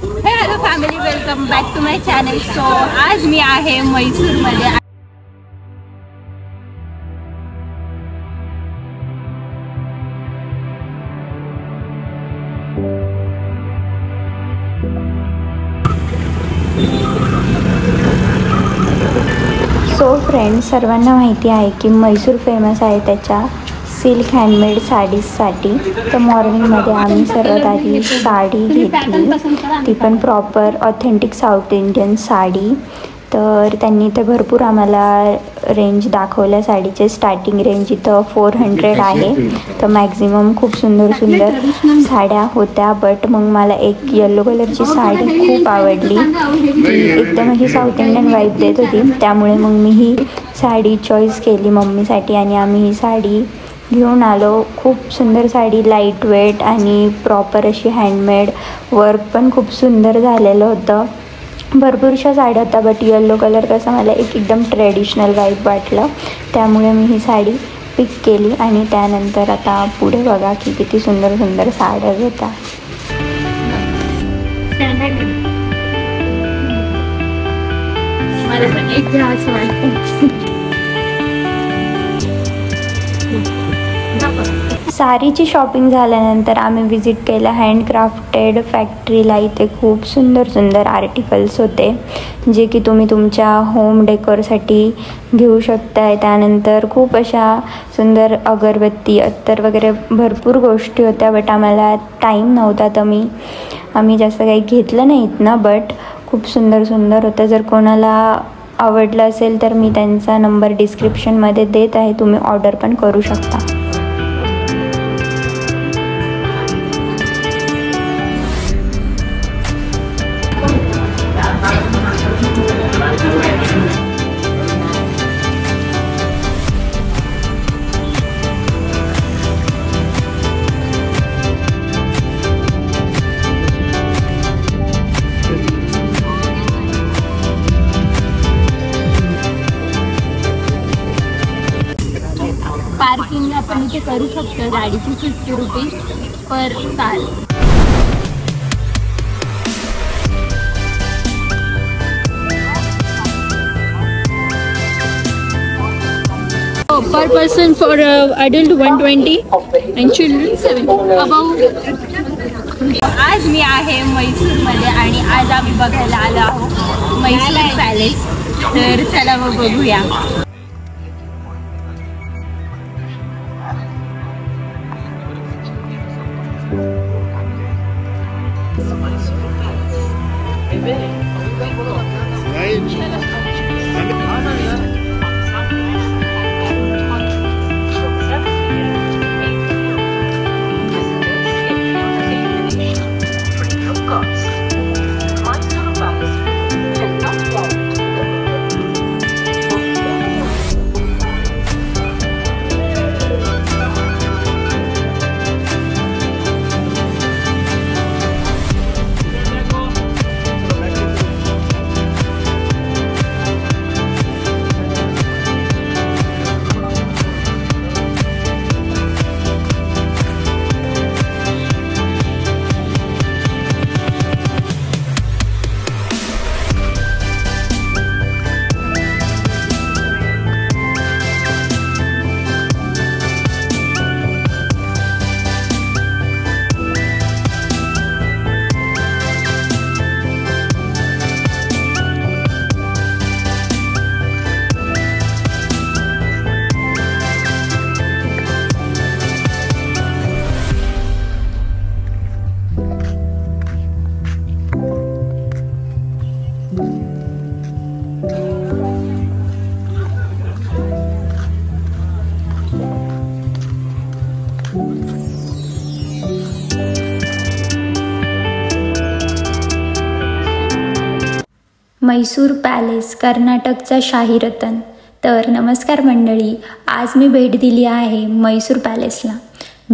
Hello family, welcome back to my channel. So आज मी आहे मैसूरमध्ये. सो फ्रेंड्स, सर्वांना माहिती आहे की मैसूर फेमस आहे त्याच्या सिल्क हँडमेड साडीजसाठी. तर मॉर्निंगमध्ये आम्ही सर्वात आधी साडी घेतली, ती पण proper authentic south Indian sari. तर त्यांनी ते भरपूर आम्हाला रेंज दाखवल्या. साडीचे स्टार्टिंग रेंज इथं 400 आहे. तर मॅक्झिमम खूप सुंदर सुंदर साड्या होत्या. बट मग मला एक येलो कलरची साडी खूप आवडली. ती एकदम अशी साऊथ इंडियन वाईब देत होती, त्यामुळे मग मी ही साडी चॉईस केली मम्मीसाठी आणि आम्ही ही साडी घेऊन आलो. खूप सुंदर साडी, लाईट वेट आणि प्रॉपर अशी हँडमेड. वर्क पण खूप सुंदर झालेलं होतं. भरपूरशा साड्या होत्या, बट येलो कलर कसं मला एकदम ट्रेडिशनल वाईब वाटलं, त्यामुळे मी ही साडी पिक केली. आणि त्यानंतर आता पुढे बघा की किती सुंदर सुंदर साड्या होत्या. मला पण एक घ्यास वाटतं. साडीची शॉपिंग झाल्यानंतर आम्ही विजिट केलं हँडक्राफ्टेड फॅक्टरीला. इथे खूप सुंदर सुंदर आर्टिकल्स होते जे की तुम्ही तुमच्या होम डेकोरसाठी घेऊ शकताय. त्यानंतर खूप अशा सुंदर अगरबत्ती, अत्तर वगैरे भरपूर गोष्टी होत्या. बट आम्हाला टाईम नव्हता, तर आम्ही जास्त काही घेतलं नाहीत ना. बट खूप सुंदर सुंदर होतं. जर कोणाला आवडलं असेल तर मी त्यांचा नंबर डिस्क्रिप्शनमध्ये देत आहे, तुम्ही ऑर्डर पण करू शकता. पार्किंग आपण इथे करू शकतो. गाडीची 50 rupees per car. Per person for adult 120 and children 7. आज मी आहे मैसूरमध्ये आणि आज आम्ही बघायला आलो आहोत मैसूर पॅलेस. तर चला मग बघूया. मैसूर पॅलेस, कर्नाटकचा शाही रतन. तर नमस्कार मंडळी, आज मी भेट दिली आहे मैसूर पॅलेसला,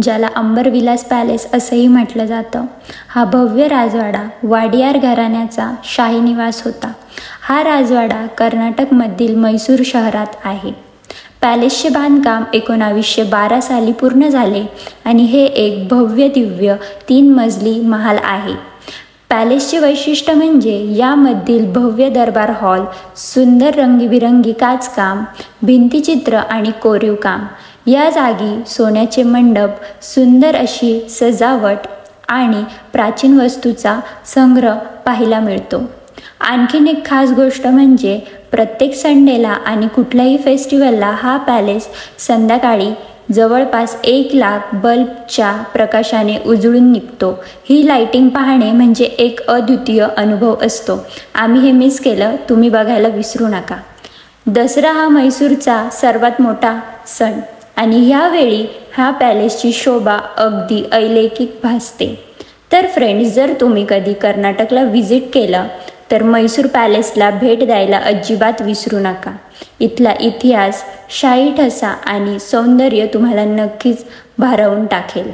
ज्याला अंबरविलास पॅलेस असंही म्हटलं जातं. हा भव्य राजवाडा वाडियार घराण्याचा शाही निवास होता. हा राजवाडा कर्नाटकमधील मैसूर शहरात आहे. पॅलेसचे बांधकाम 1912 साली पूर्ण झाले आणि हे एक भव्य दिव्य 3 मजली महाल आहे. पॅलेसचे वैशिष्ट्य म्हणजे यामधील भव्य दरबार हॉल, सुंदर रंगीबिरंगी काचकाम, भिंतीचित्र आणि कोरीव काम. या जागी सोन्याचे मंडप, सुंदर अशी सजावट आणि प्राचीन वस्तूचा संग्रह पाहायला मिळतो. आणखीन एक खास गोष्ट म्हणजे प्रत्येक संडेला आणि कुठल्याही फेस्टिवलला हा पॅलेस संध्याकाळी जवळपास 1,00,000 बल्बच्या प्रकाशाने उजळून निघतो. ही लाइटिंग पाहणे म्हणजे एक अद्वितीय अनुभव असतो. आम्ही हे मिस केलं, तुम्ही बघायला विसरू नका. दसरा हा म्हैसूरचा सर्वात मोठा सण आणि ह्यावेळी ह्या पॅलेसची शोभा अगदी अलौकिक भासते. तर फ्रेंड्स, जर तुम्ही कधी कर्नाटकला व्हिजिट केलं तर म्हैसूर पॅलेसला भेट द्यायला अजिबात विसरू नका. इथला इतिहास, शाही ठसा आणि सौंदर्य तुम्हाला नक्कीच भारावून टाकेल.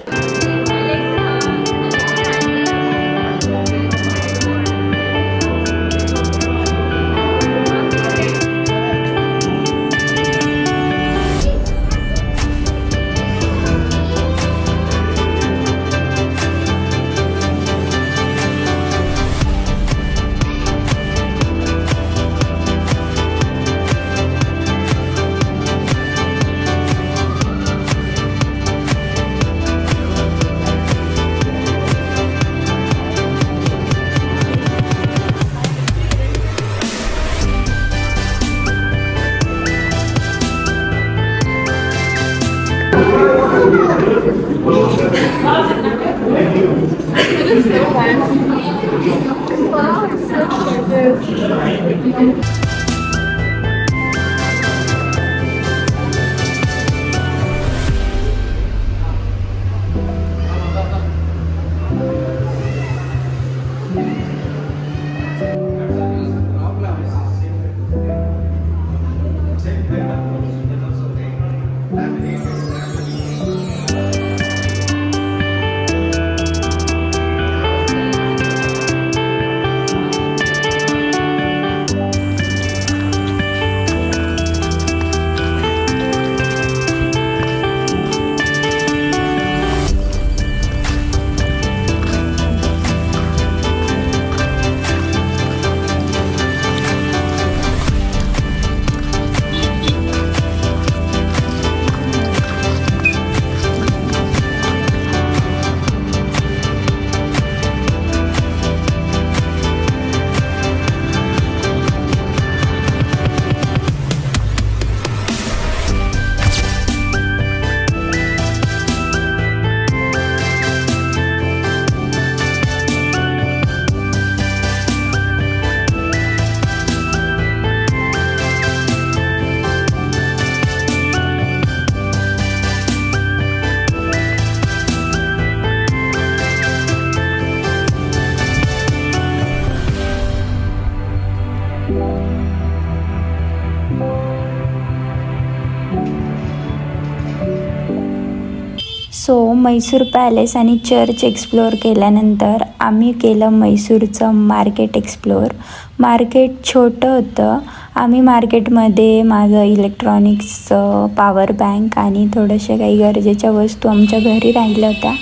सो म्हैसूर पॅलेस आणि चर्च एक्सप्लोअर केल्यानंतर आम्ही केलं म्हैसूरचं मार्केट एक्सप्लोअर. मार्केट छोटं होतं. आम्ही मार्केटमध्ये माझं इलेक्ट्रॉनिक्सचं पॉवर बँक आणि थोड्याशा काही गरजेच्या वस्तू आमच्या घरी राहिल्या होत्या,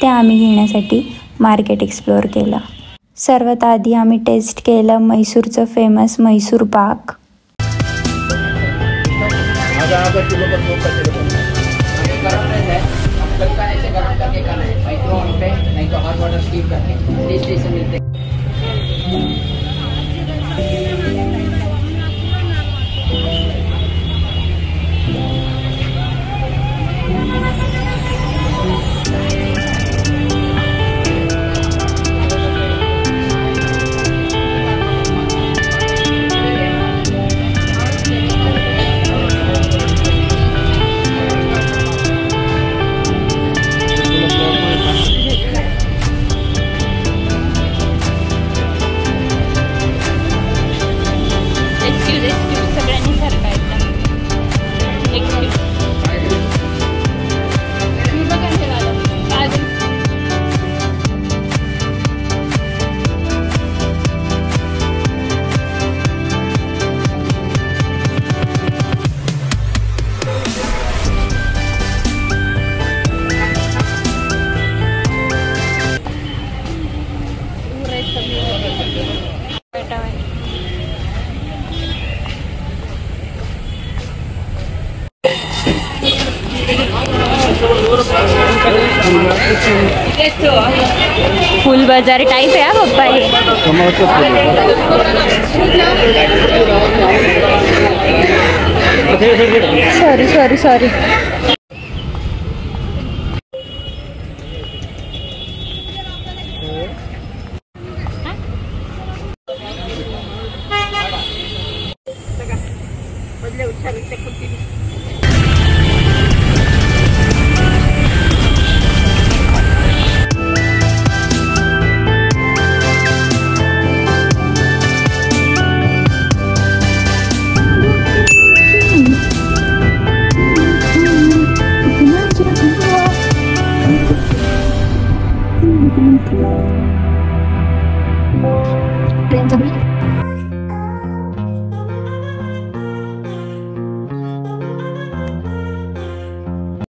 त्या आम्ही घेण्यासाठी मार्केट एक्सप्लोअर केलं. सर्वात आधी आम्ही टेस्ट केलं म्हैसूरचं फेमस म्हैसूर पाक. फुल बाजार टाईप आहे हा पप्पा हे. सॉरी